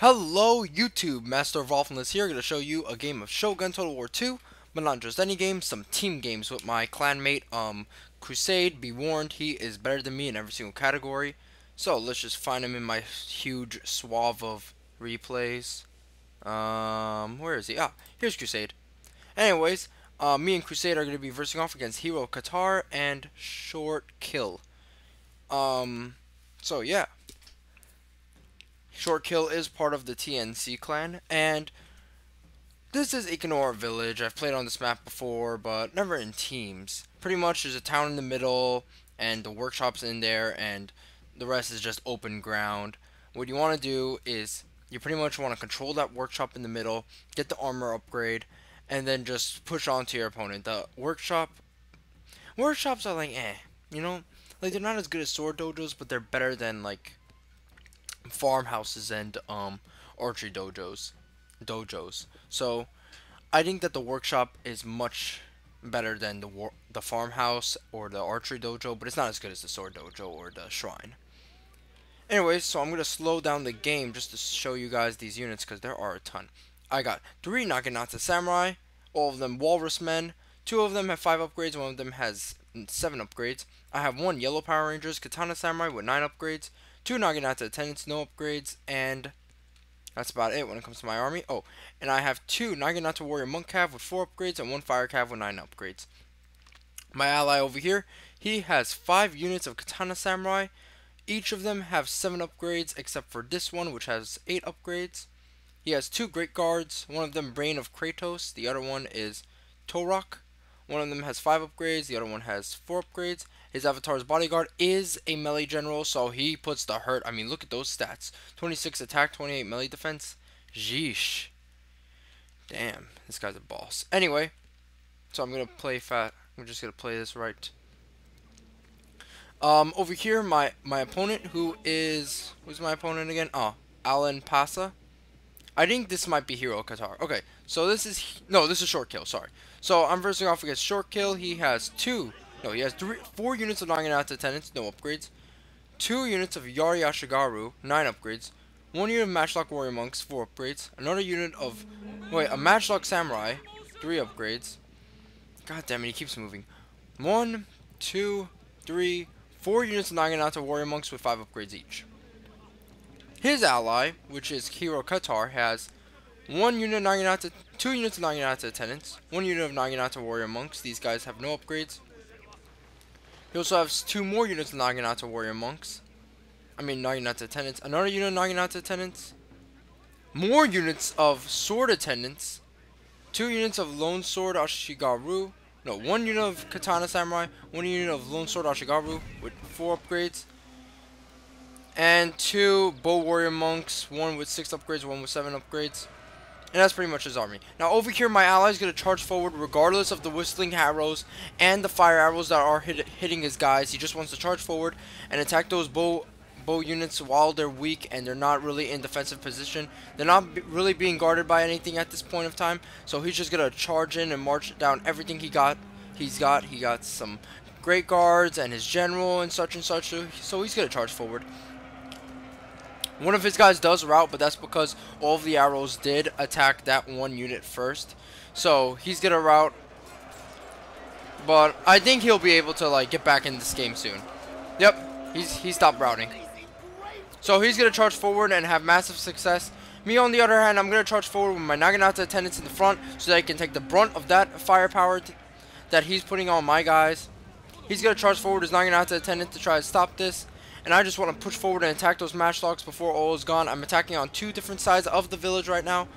Hello YouTube, Master of Awfulness here, going to show you a game of Shogun Total War 2, but not just any game, some team games with my clanmate, Crusade. Be warned, he is better than me in every single category. So let's just find him in my huge swath of replays. Where is he? Ah, here's Crusade. Anyways, me and Crusade are going to be versing off against Hero Qatar and Short Kill. So yeah. Short Kill is part of the TNC clan, and this is Ikanor Village. I've played on this map before, but never in teams. Pretty much there's a town in the middle, and the workshop's in there, and the rest is just open ground. What you want to do is, you pretty much want to control that workshop in the middle, get the armor upgrade, and then just push on to your opponent. The workshops are like, you know? Like, they're not as good as sword dojos, but they're better than, like, farmhouses and archery dojos. So I think that the workshop is much better than the farmhouse or the archery dojo, but it's not as good as the sword dojo or the shrine. Anyways, so I'm gonna slow down the game just to show you guys these units because there are a ton. I got 3 Naginata Samurai, all of them Walrus Men. 2 of them have 5 upgrades, 1 of them has 7 upgrades. I have 1 Yellow Power Rangers Katana Samurai with 9 upgrades. 2 Naginata Attendants, no upgrades, and that's about it when it comes to my army. Oh, and I have 2 Naginata Warrior Monk Cav with 4 upgrades and 1 Fire Cav with 9 upgrades. My ally over here, he has 5 units of Katana Samurai. Each of them have 7 upgrades except for this one, which has 8 upgrades. He has 2 Great Guards, one of them Brain of Kratos, the other one is Torok. One of them has 5 upgrades, the other one has 4 upgrades. His avatar's bodyguard is a melee general, so he puts the hurt. I mean, look at those stats. 26 attack, 28 melee defense. Jeesh. Damn, this guy's a boss. Anyway, so I'm going to play fat. I'm just going to play this right. Over here, my opponent, who's my opponent again? Oh, Alan Pasa. I think this might be Hero Qatar. Okay, so this is Short Kill, sorry. So I'm versing off against Short Kill. He has 4 units of Naginata Attendants, no upgrades. 2 units of Yari Ashigaru, 9 upgrades. 1 unit of Matchlock Warrior Monks, 4 upgrades. Another unit of, a Matchlock Samurai, 3 upgrades. God damn it, he keeps moving. 1, 2, 3, 4 units of Naginata Warrior Monks with 5 upgrades each. His ally, which is Hero Qatar, has 1 unit of Naginata, 2 units of Naginata Attendants, 1 unit of Naginata Warrior Monks. These guys have no upgrades. He also has 2 more units of Naginata Warrior Monks. Naginata Attendants. Another unit of Naginata Attendants. More units of Sword Attendants. 2 units of Lone Sword Ashigaru. No, 1 unit of Katana Samurai. 1 unit of Lone Sword Ashigaru with 4 upgrades. And 2 Bow Warrior Monks. 1 with 6 upgrades, 1 with 7 upgrades. And that's pretty much his army. Now over here, my ally is going to charge forward regardless of the whistling arrows and the fire arrows that are hitting his guys. He just wants to charge forward and attack those bow units while they're weak and they're not really in defensive position. They're not really being guarded by anything at this point of time. So he's just going to charge in and march down everything he got. He got some great guards and his general and such, so he's going to charge forward. One of his guys does rout, but that's because all of the arrows did attack that 1 unit first. So he's gonna rout, but I think he'll be able to get back in this game soon. Yep, he stopped routing. So he's gonna charge forward and have massive success. Me on the other hand, I'm gonna charge forward with my Naginata Attendants in the front so that I can take the brunt of that firepower that he's putting on my guys. He's gonna charge forward his Naginata Attendant to try to stop this. And I just want to push forward and attack those matchlocks before all is gone. I'm attacking on 2 different sides of the village right now.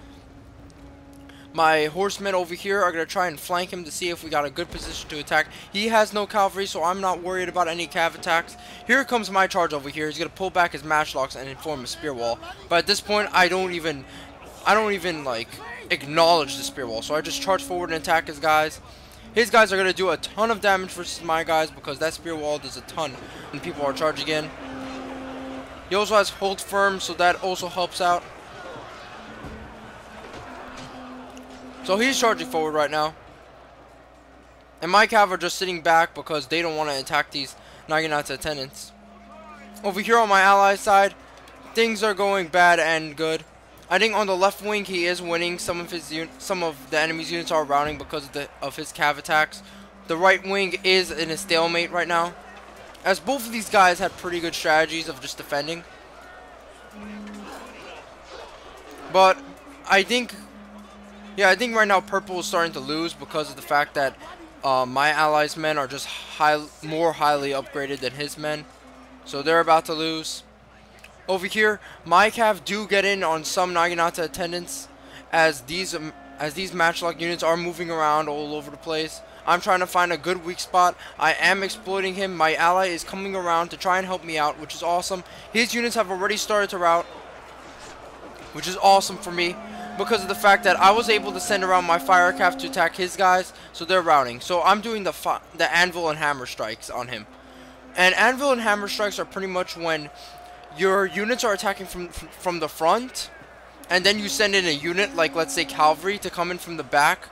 My horsemen over here are going to try and flank him to see if we got a good position to attack. He has no cavalry, so I'm not worried about any cav attacks. Here comes my charge over here. He's going to pull back his matchlocks and form a spear wall. But at this point, I don't even acknowledge the spear wall. So I just charge forward and attack his guys. His guys are going to do a ton of damage versus my guys because that spear wall does a ton when people are charging in. He also has hold firm, so that also helps out. So he's charging forward right now. And my cav are just sitting back because they don't want to attack these Naginata Attendants. Over here on my ally side, things are going bad and good. I think on the left wing he is winning. Some of the enemy's units are routing because of his cav attacks. The right wing is in a stalemate right now, as both of these guys had pretty good strategies of just defending. But I think, yeah, I think right now purple is starting to lose because of the fact that my allies' men are just more highly upgraded than his men, so they're about to lose. Over here, my cav do get in on some Naginata attendants, as these matchlock units are moving around all over the place. I'm trying to find a good weak spot. I am exploiting him. My ally is coming around to try and help me out, which is awesome. His units have already started to rout, which is awesome for me, because of the fact that I was able to send around my fire cav to attack his guys, so they're routing. So I'm doing the anvil and hammer strikes on him. And anvil and hammer strikes are pretty much when your units are attacking from the front, and then you send in a unit, like let's say cavalry, to come in from the back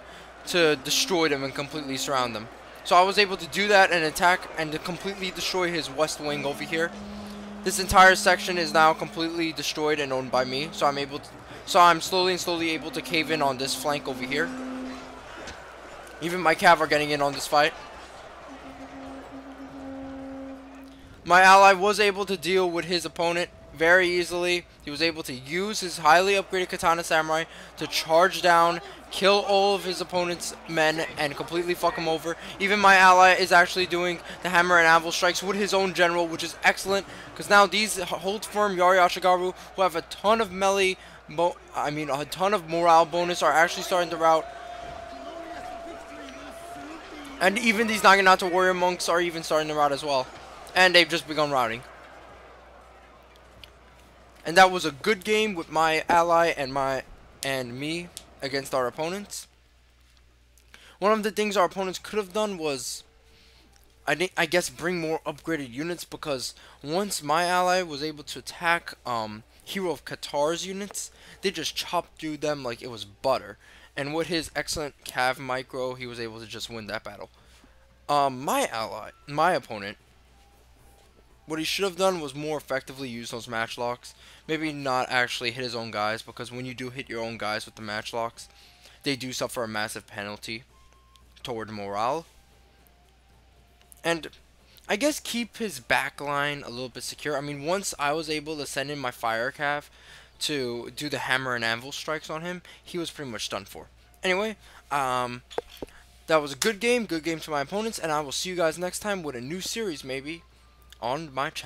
to destroy them and completely surround them. So I was able to do that and attack and to completely destroy his west wing over here. This entire section is now completely destroyed and owned by me, so I'm slowly and slowly able to cave in on this flank over here. Even my cav are getting in on this fight. My ally was able to deal with his opponent very easily. He was able to use his highly upgraded katana samurai to charge down, kill all of his opponent's men, and completely fuck him over. Even my ally is actually doing the hammer and anvil strikes with his own general, which is excellent, because now these hold firm Yari Ashigaru, who have a ton of melee, a ton of morale bonus, are actually starting to rout. And even these Naginata warrior monks are even starting to rout as well. And they've just begun routing. And that was a good game with my ally and me against our opponents. One of the things our opponents could have done was, I guess, bring more upgraded units, because once my ally was able to attack Hero of Qatar's units, they just chopped through them like it was butter. And with his excellent cav micro, he was able to just win that battle. My opponent, what he should have done was more effectively use those matchlocks. Maybe not actually hit his own guys, because when you do hit your own guys with the matchlocks, they do suffer a massive penalty toward morale. And I guess keep his back line a little bit secure. I mean, once I was able to send in my fire cav to do the hammer and anvil strikes on him, he was pretty much done for. Anyway, that was a good game to my opponents, and I will see you guys next time with a new series maybe on my channel.